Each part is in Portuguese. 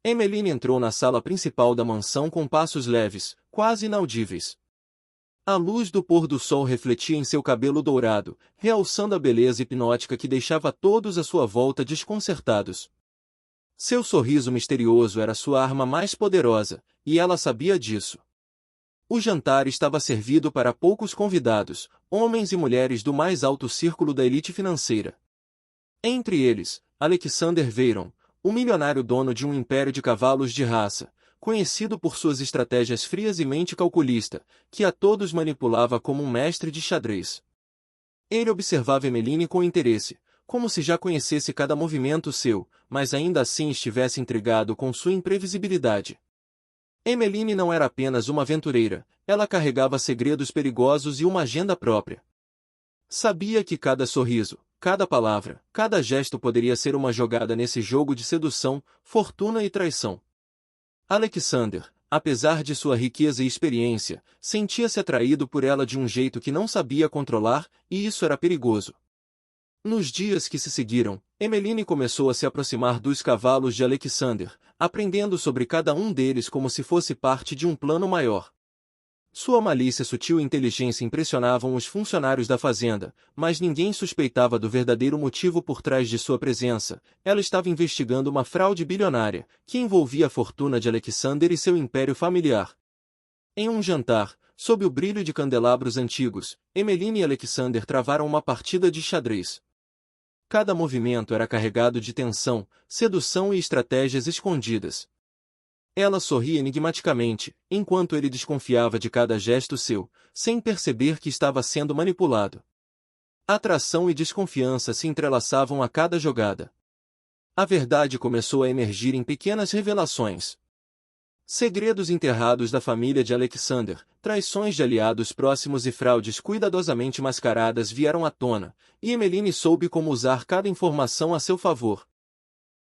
Emmeline entrou na sala principal da mansão com passos leves, quase inaudíveis. A luz do pôr do sol refletia em seu cabelo dourado, realçando a beleza hipnótica que deixava todos à sua volta desconcertados. Seu sorriso misterioso era sua arma mais poderosa, e ela sabia disso. O jantar estava servido para poucos convidados, homens e mulheres do mais alto círculo da elite financeira. Entre eles, Alexander Veyron, o milionário dono de um império de cavalos de raça, conhecido por suas estratégias frias e mente calculista, que a todos manipulava como um mestre de xadrez. Ele observava Emmeline com interesse, como se já conhecesse cada movimento seu, mas ainda assim estivesse intrigado com sua imprevisibilidade. Emmeline não era apenas uma aventureira, ela carregava segredos perigosos e uma agenda própria. Sabia que cada sorriso, cada palavra, cada gesto poderia ser uma jogada nesse jogo de sedução, fortuna e traição. Alexander, apesar de sua riqueza e experiência, sentia-se atraído por ela de um jeito que não sabia controlar, e isso era perigoso. Nos dias que se seguiram, Emmeline começou a se aproximar dos cavalos de Alexander, aprendendo sobre cada um deles como se fosse parte de um plano maior. Sua malícia sutil e inteligência impressionavam os funcionários da fazenda, mas ninguém suspeitava do verdadeiro motivo por trás de sua presença. Ela estava investigando uma fraude bilionária, que envolvia a fortuna de Alexander e seu império familiar. Em um jantar, sob o brilho de candelabros antigos, Emmeline e Alexander travaram uma partida de xadrez. Cada movimento era carregado de tensão, sedução e estratégias escondidas. Ela sorria enigmaticamente, enquanto ele desconfiava de cada gesto seu, sem perceber que estava sendo manipulado. Atração e desconfiança se entrelaçavam a cada jogada. A verdade começou a emergir em pequenas revelações. Segredos enterrados da família de Alexander, traições de aliados próximos e fraudes cuidadosamente mascaradas vieram à tona, e Emmeline soube como usar cada informação a seu favor.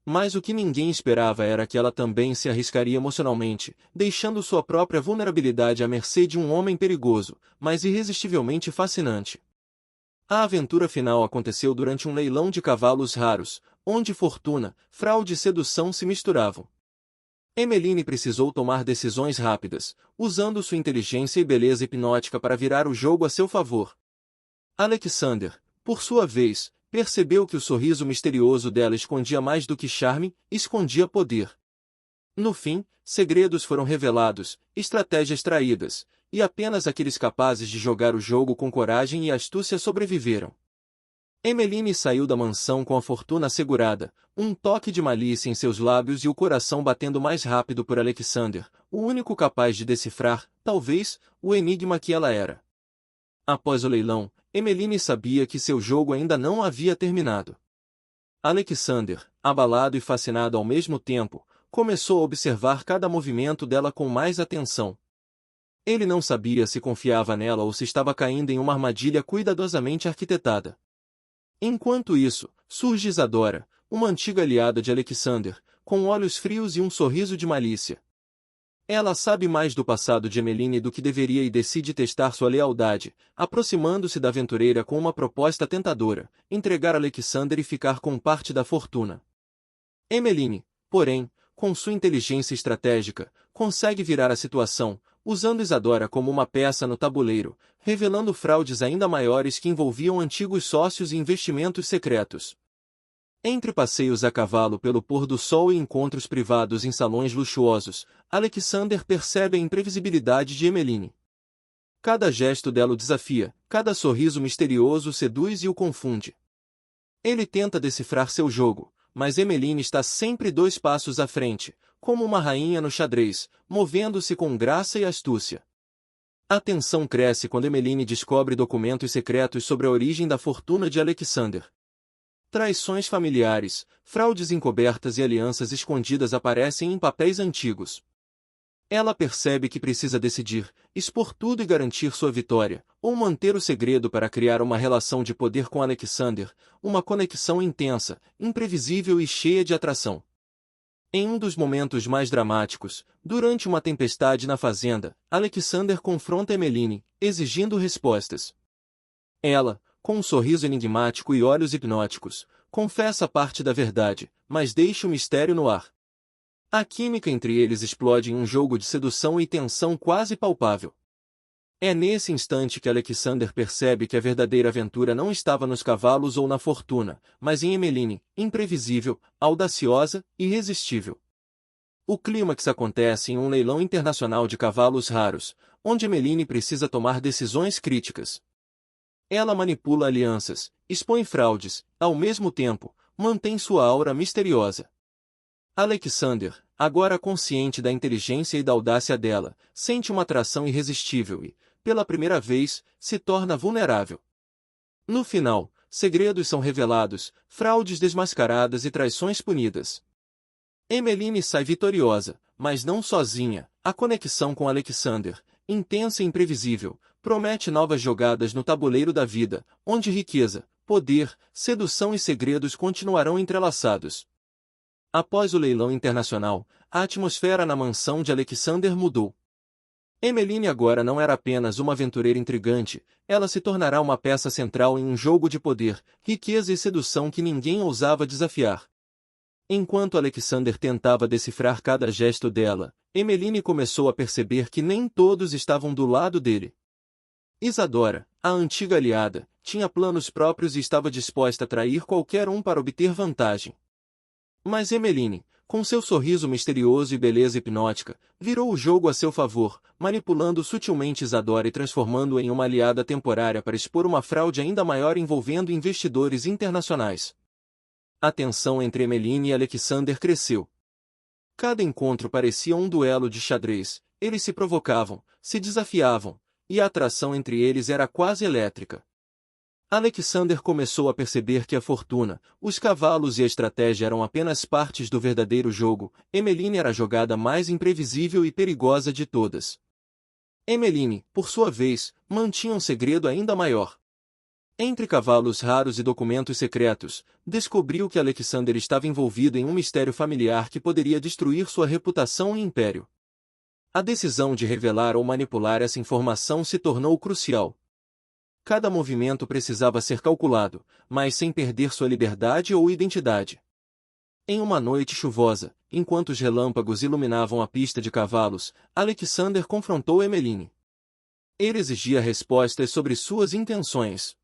Mas o que ninguém esperava era que ela também se arriscaria emocionalmente, deixando sua própria vulnerabilidade à mercê de um homem perigoso, mas irresistivelmente fascinante. A aventura final aconteceu durante um leilão de cavalos raros, onde fortuna, fraude e sedução se misturavam. Emmeline precisou tomar decisões rápidas, usando sua inteligência e beleza hipnótica para virar o jogo a seu favor. Alexander, por sua vez, percebeu que o sorriso misterioso dela escondia mais do que charme, escondia poder. No fim, segredos foram revelados, estratégias traídas, e apenas aqueles capazes de jogar o jogo com coragem e astúcia sobreviveram. Emmeline saiu da mansão com a fortuna assegurada, um toque de malícia em seus lábios e o coração batendo mais rápido por Alexander, o único capaz de decifrar, talvez, o enigma que ela era. Após o leilão, Emmeline sabia que seu jogo ainda não havia terminado. Alexander, abalado e fascinado ao mesmo tempo, começou a observar cada movimento dela com mais atenção. Ele não sabia se confiava nela ou se estava caindo em uma armadilha cuidadosamente arquitetada. Enquanto isso, surge Isadora, uma antiga aliada de Alexander, com olhos frios e um sorriso de malícia. Ela sabe mais do passado de Emmeline do que deveria e decide testar sua lealdade, aproximando-se da aventureira com uma proposta tentadora, entregar Alexander e ficar com parte da fortuna. Emmeline, porém, com sua inteligência estratégica, consegue virar a situação, usando Isadora como uma peça no tabuleiro, revelando fraudes ainda maiores que envolviam antigos sócios e investimentos secretos. Entre passeios a cavalo pelo pôr do sol e encontros privados em salões luxuosos, Alexander percebe a imprevisibilidade de Emmeline. Cada gesto dela o desafia, cada sorriso misterioso o seduz e o confunde. Ele tenta decifrar seu jogo, mas Emmeline está sempre 2 passos à frente, como uma rainha no xadrez, movendo-se com graça e astúcia. A tensão cresce quando Emmeline descobre documentos secretos sobre a origem da fortuna de Alexander. Traições familiares, fraudes encobertas e alianças escondidas aparecem em papéis antigos. Ela percebe que precisa decidir, expor tudo e garantir sua vitória, ou manter o segredo para criar uma relação de poder com Alexander, uma conexão intensa, imprevisível e cheia de atração. Em um dos momentos mais dramáticos, durante uma tempestade na fazenda, Alexander confronta Emmeline, exigindo respostas. Ela, com um sorriso enigmático e olhos hipnóticos, confessa parte da verdade, mas deixa o mistério no ar. A química entre eles explode em um jogo de sedução e tensão quase palpável. É nesse instante que Alexander percebe que a verdadeira aventura não estava nos cavalos ou na fortuna, mas em Emmeline, imprevisível, audaciosa e irresistível. O clímax acontece em um leilão internacional de cavalos raros, onde Emmeline precisa tomar decisões críticas. Ela manipula alianças, expõe fraudes, ao mesmo tempo, mantém sua aura misteriosa. Alexander, agora consciente da inteligência e da audácia dela, sente uma atração irresistível e, pela primeira vez, se torna vulnerável. No final, segredos são revelados, fraudes desmascaradas e traições punidas. Emmeline sai vitoriosa, mas não sozinha. A conexão com Alexander, intensa e imprevisível, promete novas jogadas no tabuleiro da vida, onde riqueza, poder, sedução e segredos continuarão entrelaçados. Após o leilão internacional, a atmosfera na mansão de Alexander mudou. Emmeline agora não era apenas uma aventureira intrigante, ela se tornará uma peça central em um jogo de poder, riqueza e sedução que ninguém ousava desafiar. Enquanto Alexander tentava decifrar cada gesto dela, Emmeline começou a perceber que nem todos estavam do lado dele. Isadora, a antiga aliada, tinha planos próprios e estava disposta a trair qualquer um para obter vantagem. Mas Emmeline, com seu sorriso misterioso e beleza hipnótica, virou o jogo a seu favor, manipulando sutilmente Isadora e transformando-a em uma aliada temporária para expor uma fraude ainda maior envolvendo investidores internacionais. A tensão entre Emmeline e Alexander cresceu. Cada encontro parecia um duelo de xadrez, eles se provocavam, se desafiavam, e a atração entre eles era quase elétrica. Alexander começou a perceber que a fortuna, os cavalos e a estratégia eram apenas partes do verdadeiro jogo. Emmeline era a jogada mais imprevisível e perigosa de todas. Emmeline, por sua vez, mantinha um segredo ainda maior. Entre cavalos raros e documentos secretos, descobriu que Alexander estava envolvido em um mistério familiar que poderia destruir sua reputação e império. A decisão de revelar ou manipular essa informação se tornou crucial. Cada movimento precisava ser calculado, mas sem perder sua liberdade ou identidade. Em uma noite chuvosa, enquanto os relâmpagos iluminavam a pista de cavalos, Alexander confrontou Emmeline. Ele exigia respostas sobre suas intenções.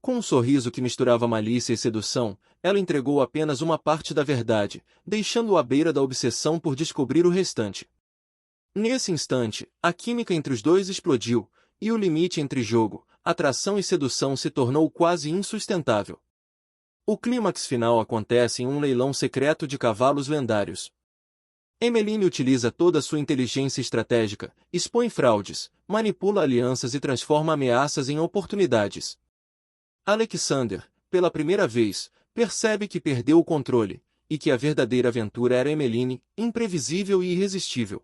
Com um sorriso que misturava malícia e sedução, ela entregou apenas uma parte da verdade, deixando-o à beira da obsessão por descobrir o restante. Nesse instante, a química entre os dois explodiu, e o limite entre jogo, atração e sedução se tornou quase insustentável. O clímax final acontece em um leilão secreto de cavalos lendários. Emmeline utiliza toda sua inteligência estratégica, expõe fraudes, manipula alianças e transforma ameaças em oportunidades. Alexander, pela primeira vez, percebe que perdeu o controle, e que a verdadeira aventura era Emmeline, imprevisível e irresistível.